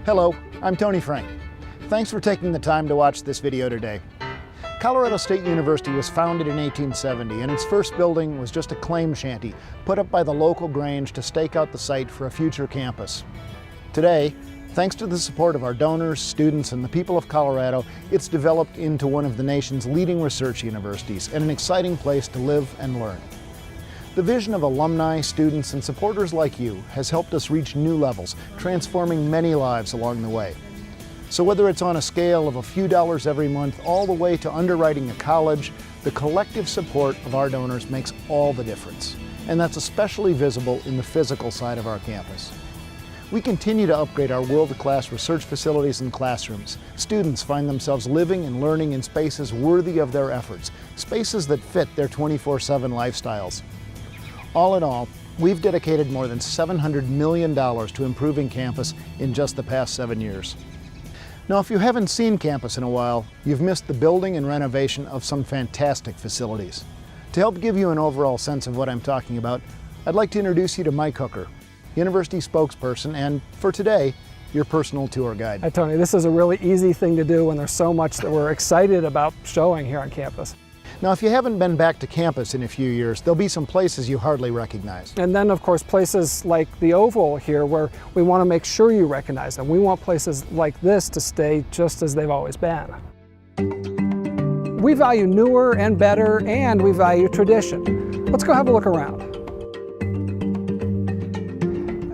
Hello, I'm Tony Frank. Thanks for taking the time to watch this video today. Colorado State University was founded in 1870, and its first building was just a claim shanty put up by the local Grange to stake out the site for a future campus. Today, thanks to the support of our donors, students, and the people of Colorado, it's developed into one of the nation's leading research universities and an exciting place to live and learn. The vision of alumni, students, and supporters like you has helped us reach new levels, transforming many lives along the way. So whether it's on a scale of a few dollars every month all the way to underwriting a college, the collective support of our donors makes all the difference. And that's especially visible in the physical side of our campus. We continue to upgrade our world-class research facilities and classrooms. Students find themselves living and learning in spaces worthy of their efforts, spaces that fit their 24/7 lifestyles. All in all, we've dedicated more than $700 million to improving campus in just the past 7 years. Now, if you haven't seen campus in a while, you've missed the building and renovation of some fantastic facilities. To help give you an overall sense of what I'm talking about, I'd like to introduce you to Mike Hooker, University spokesperson, and for today, your personal tour guide. Hi, Tony. This is a really easy thing to do when there's so much that we're excited about showing here on campus. Now, if you haven't been back to campus in a few years, there'll be some places you hardly recognize. And then, of course, places like the Oval here where we want to make sure you recognize them. We want places like this to stay just as they've always been. We value newer and better, and we value tradition. Let's go have a look around.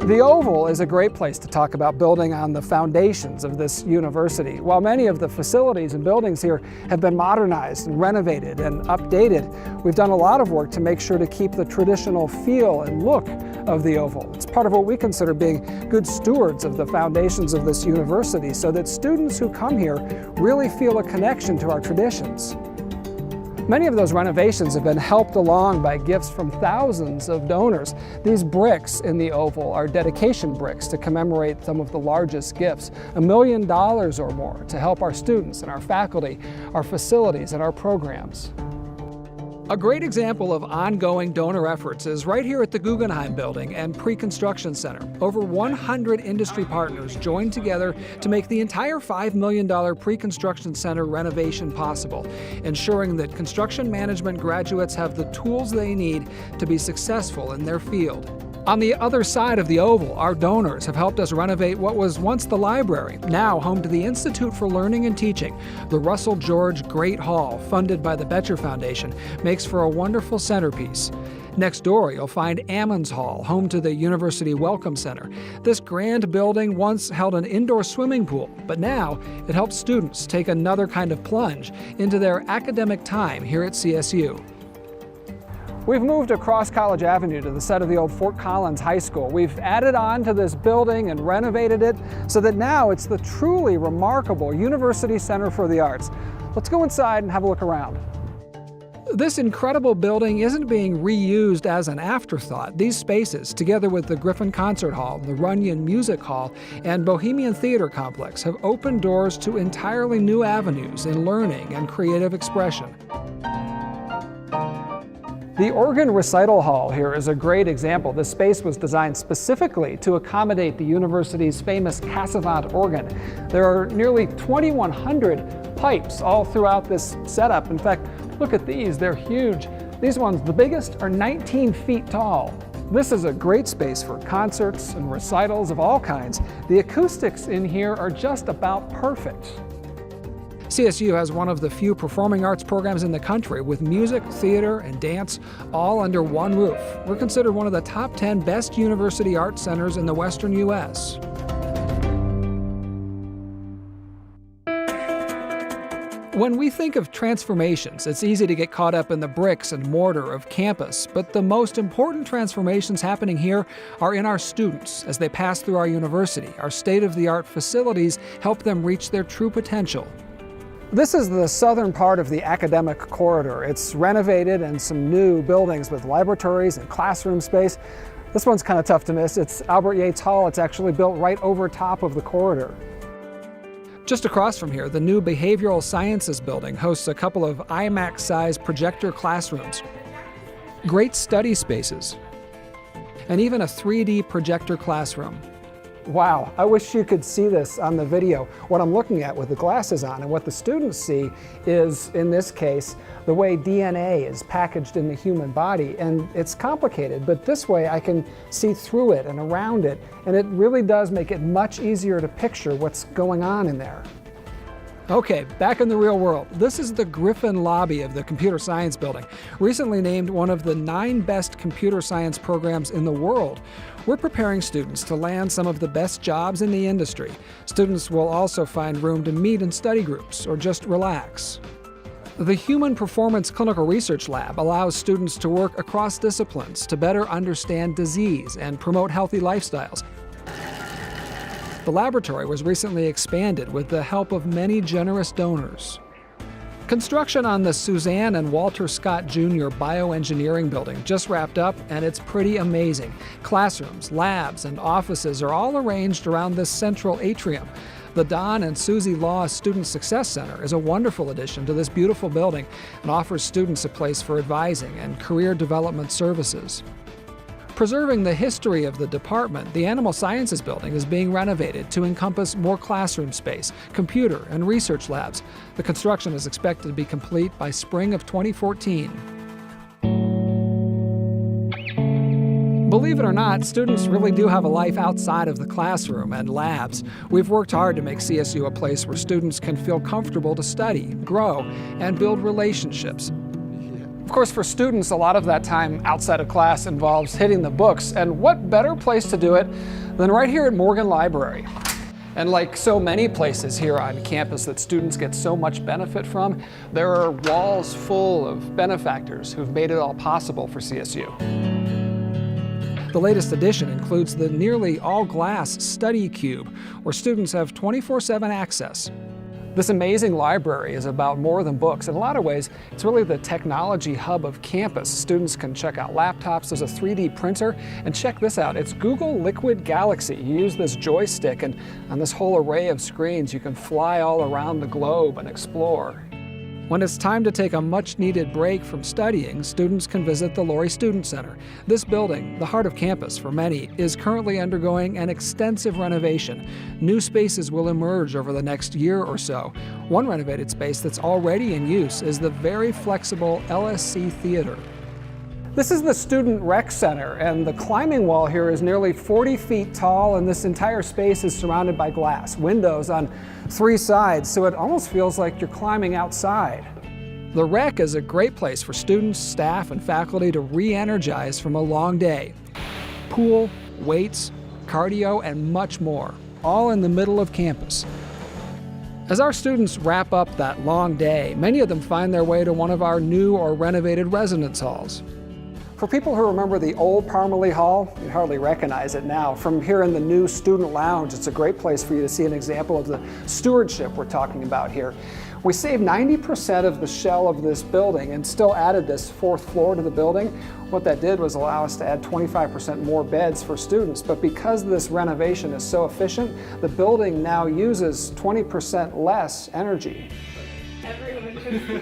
The Oval is a great place to talk about building on the foundations of this university. While many of the facilities and buildings here have been modernized and renovated and updated, we've done a lot of work to make sure to keep the traditional feel and look of the Oval. It's part of what we consider being good stewards of the foundations of this university so that students who come here really feel a connection to our traditions. Many of those renovations have been helped along by gifts from thousands of donors. These bricks in the Oval are dedication bricks to commemorate some of the largest gifts, $1 million or more, to help our students and our faculty, our facilities, and our programs. A great example of ongoing donor efforts is right here at the Guggenheim Building and Pre-Construction Center. Over 100 industry partners joined together to make the entire $5 million Pre-Construction Center renovation possible, ensuring that construction management graduates have the tools they need to be successful in their field. On the other side of the Oval, our donors have helped us renovate what was once the library, now home to the Institute for Learning and Teaching. The Russell George Great Hall, funded by the Boettcher Foundation, makes for a wonderful centerpiece. Next door, you'll find Ammons Hall, home to the University Welcome Center. This grand building once held an indoor swimming pool, but now it helps students take another kind of plunge into their academic time here at CSU. We've moved across College Avenue to the site of the old Fort Collins High School. We've added on to this building and renovated it so that now it's the truly remarkable University Center for the Arts. Let's go inside and have a look around. This incredible building isn't being reused as an afterthought. These spaces, together with the Griffin Concert Hall, the Runyon Music Hall, and Bohemian Theater Complex, have opened doors to entirely new avenues in learning and creative expression. The organ recital hall here is a great example. This space was designed specifically to accommodate the university's famous Cassavant organ. There are nearly 2,100 pipes all throughout this setup. In fact, look at these, they're huge. These ones, the biggest, are 19 feet tall. This is a great space for concerts and recitals of all kinds. The acoustics in here are just about perfect. CSU has one of the few performing arts programs in the country with music, theater, and dance all under one roof. We're considered one of the top 10 best university art centers in the Western U.S. When we think of transformations, it's easy to get caught up in the bricks and mortar of campus, but the most important transformations happening here are in our students as they pass through our university. Our state-of-the-art facilities help them reach their true potential. This is the southern part of the academic corridor. It's renovated and some new buildings with laboratories and classroom space. This one's kind of tough to miss. It's Albert Yates Hall. It's actually built right over top of the corridor. Just across from here, the new Behavioral Sciences building hosts a couple of IMAX-sized projector classrooms, great study spaces, and even a 3D projector classroom. Wow, I wish you could see this on the video. What I'm looking at with the glasses on, and what the students see is, in this case, the way DNA is packaged in the human body. And it's complicated, but this way I can see through it and around it, and it really does make it much easier to picture what's going on in there. Okay, back in the real world. This is the Griffin lobby of the Computer Science Building, recently named one of the 9 best computer science programs in the world. We're preparing students to land some of the best jobs in the industry. Students will also find room to meet in study groups or just relax. The Human Performance Clinical Research Lab allows students to work across disciplines to better understand disease and promote healthy lifestyles. The laboratory was recently expanded with the help of many generous donors. Construction on the Suzanne and Walter Scott Jr. Bioengineering Building just wrapped up, and it's pretty amazing. Classrooms, labs, and offices are all arranged around this central atrium. The Don and Susie Law Student Success Center is a wonderful addition to this beautiful building and offers students a place for advising and career development services. Preserving the history of the department, the Animal Sciences Building is being renovated to encompass more classroom space, computer and research labs. The construction is expected to be complete by spring of 2014. Believe it or not, students really do have a life outside of the classroom and labs. We've worked hard to make CSU a place where students can feel comfortable to study, grow, and build relationships. Of course, for students, a lot of that time outside of class involves hitting the books, and what better place to do it than right here at Morgan Library. And like so many places here on campus that students get so much benefit from, there are walls full of benefactors who've made it all possible for CSU. The latest addition includes the nearly all-glass study cube, where students have 24/7 access. This amazing library is about more than books. In a lot of ways, it's really the technology hub of campus. Students can check out laptops, there's a 3D printer, and check this out, it's Google Liquid Galaxy. You use this joystick, and on this whole array of screens, you can fly all around the globe and explore. When it's time to take a much-needed break from studying, students can visit the Laurie Student Center. This building, the heart of campus for many, is currently undergoing an extensive renovation. New spaces will emerge over the next year or so. One renovated space that's already in use is the very flexible LSC Theater. This is the Student Rec Center, and the climbing wall here is nearly 40 feet tall, and this entire space is surrounded by glass, windows on 3 sides, so it almost feels like you're climbing outside. The Rec is a great place for students, staff, and faculty to re-energize from a long day. Pool, weights, cardio, and much more, all in the middle of campus. As our students wrap up that long day, many of them find their way to one of our new or renovated residence halls. For people who remember the old Parmalee Hall, you'd hardly recognize it now. From here in the new student lounge, it's a great place for you to see an example of the stewardship we're talking about here. We saved 90% of the shell of this building and still added this 4th floor to the building. What that did was allow us to add 25% more beds for students, but because this renovation is so efficient, the building now uses 20% less energy.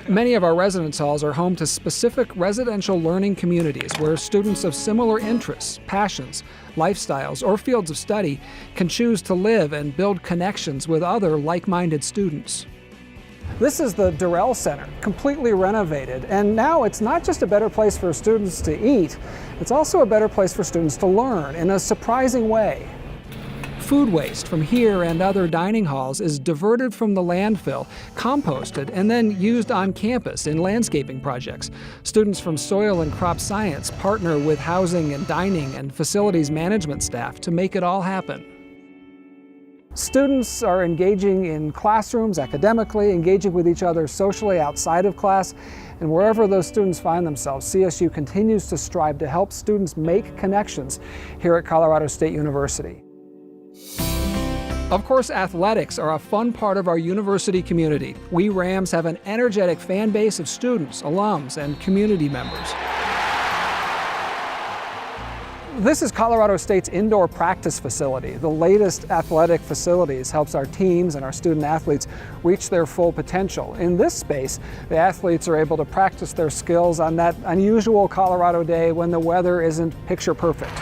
Many of our residence halls are home to specific residential learning communities where students of similar interests, passions, lifestyles, or fields of study can choose to live and build connections with other like-minded students. This is the Durrell Center, completely renovated, and now it's not just a better place for students to eat, it's also a better place for students to learn in a surprising way. Food waste from here and other dining halls is diverted from the landfill, composted, and then used on campus in landscaping projects. Students from soil and crop science partner with housing and dining and facilities management staff to make it all happen. Students are engaging in classrooms academically, engaging with each other socially outside of class, and wherever those students find themselves, CSU continues to strive to help students make connections here at Colorado State University. Of course, athletics are a fun part of our university community. We Rams have an energetic fan base of students, alums, and community members. This is Colorado State's indoor practice facility. The latest athletic facilities helps our teams and our student athletes reach their full potential. In this space, the athletes are able to practice their skills on that unusual Colorado day when the weather isn't picture perfect.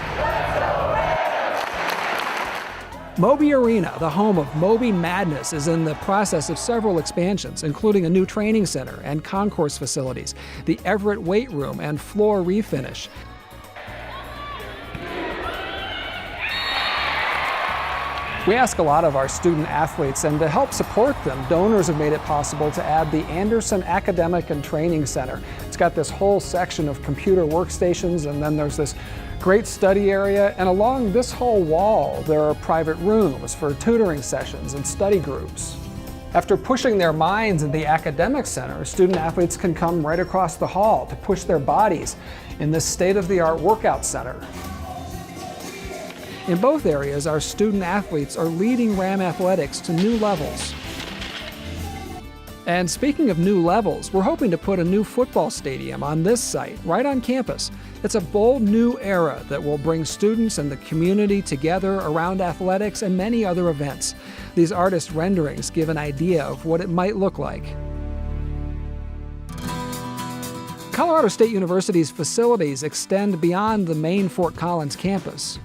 Moby Arena, the home of Moby Madness, is in the process of several expansions, including a new training center and concourse facilities, the Everett weight room and floor refinish. We ask a lot of our student athletes, and to help support them, donors have made it possible to add the Anderson Academic and Training Center. It's got this whole section of computer workstations, and then there's this great study area, and along this whole wall there are private rooms for tutoring sessions and study groups. After pushing their minds in the academic center, student athletes can come right across the hall to push their bodies in this state-of-the-art workout center. In both areas, our student athletes are leading Ram athletics to new levels. And speaking of new levels, we're hoping to put a new football stadium on this site, right on campus. It's a bold new era that will bring students and the community together around athletics and many other events. These artist renderings give an idea of what it might look like. Colorado State University's facilities extend beyond the main Fort Collins campus.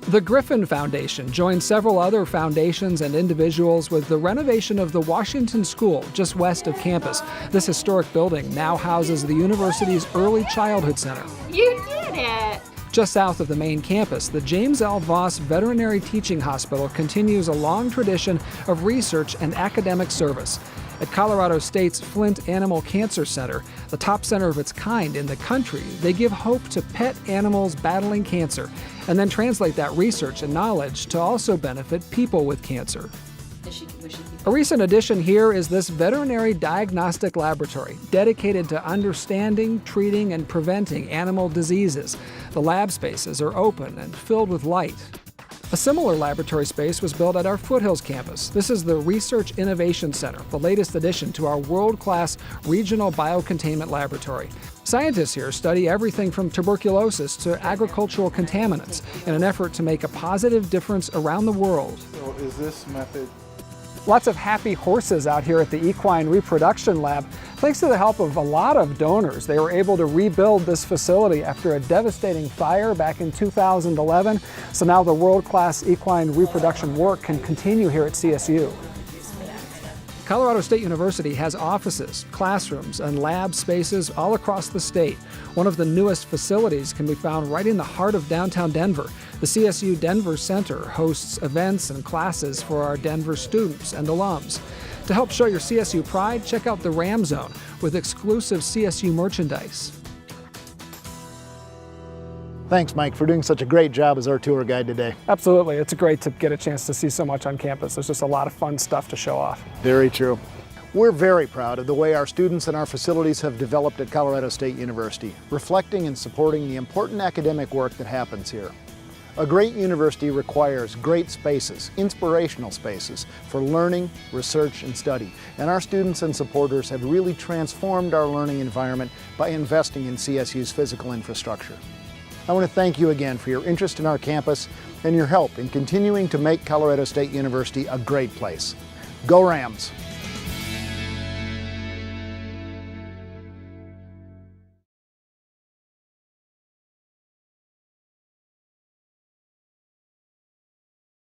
The Griffin Foundation joined several other foundations and individuals with the renovation of the Washington School just west of campus. This historic building now houses the university's Early Childhood Center. You did it! Just south of the main campus, the James L. Voss Veterinary Teaching Hospital continues a long tradition of research and academic service. At Colorado State's Flint Animal Cancer Center, the top center of its kind in the country, they give hope to pet animals battling cancer and then translate that research and knowledge to also benefit people with cancer. A recent addition here is this veterinary diagnostic laboratory dedicated to understanding, treating, and preventing animal diseases. The lab spaces are open and filled with light. A similar laboratory space was built at our Foothills campus. This is the Research Innovation Center, the latest addition to our world-class regional biocontainment laboratory. Scientists here study everything from tuberculosis to agricultural contaminants in an effort to make a positive difference around the world. So is this method? Lots of happy horses out here at the Equine Reproduction Lab. Thanks to the help of a lot of donors, they were able to rebuild this facility after a devastating fire back in 2011. So now the world-class equine reproduction work can continue here at CSU. Colorado State University has offices, classrooms, and lab spaces all across the state. One of the newest facilities can be found right in the heart of downtown Denver. The CSU Denver Center hosts events and classes for our Denver students and alums. To help show your CSU pride, check out the Ram Zone with exclusive CSU merchandise. Thanks, Mike, for doing such a great job as our tour guide today. Absolutely. It's great to get a chance to see so much on campus. There's just a lot of fun stuff to show off. Very true. We're very proud of the way our students and our facilities have developed at Colorado State University, reflecting and supporting the important academic work that happens here. A great university requires great spaces, inspirational spaces for learning, research, and study. And our students and supporters have really transformed our learning environment by investing in CSU's physical infrastructure. I want to thank you again for your interest in our campus and your help in continuing to make Colorado State University a great place. Go Rams!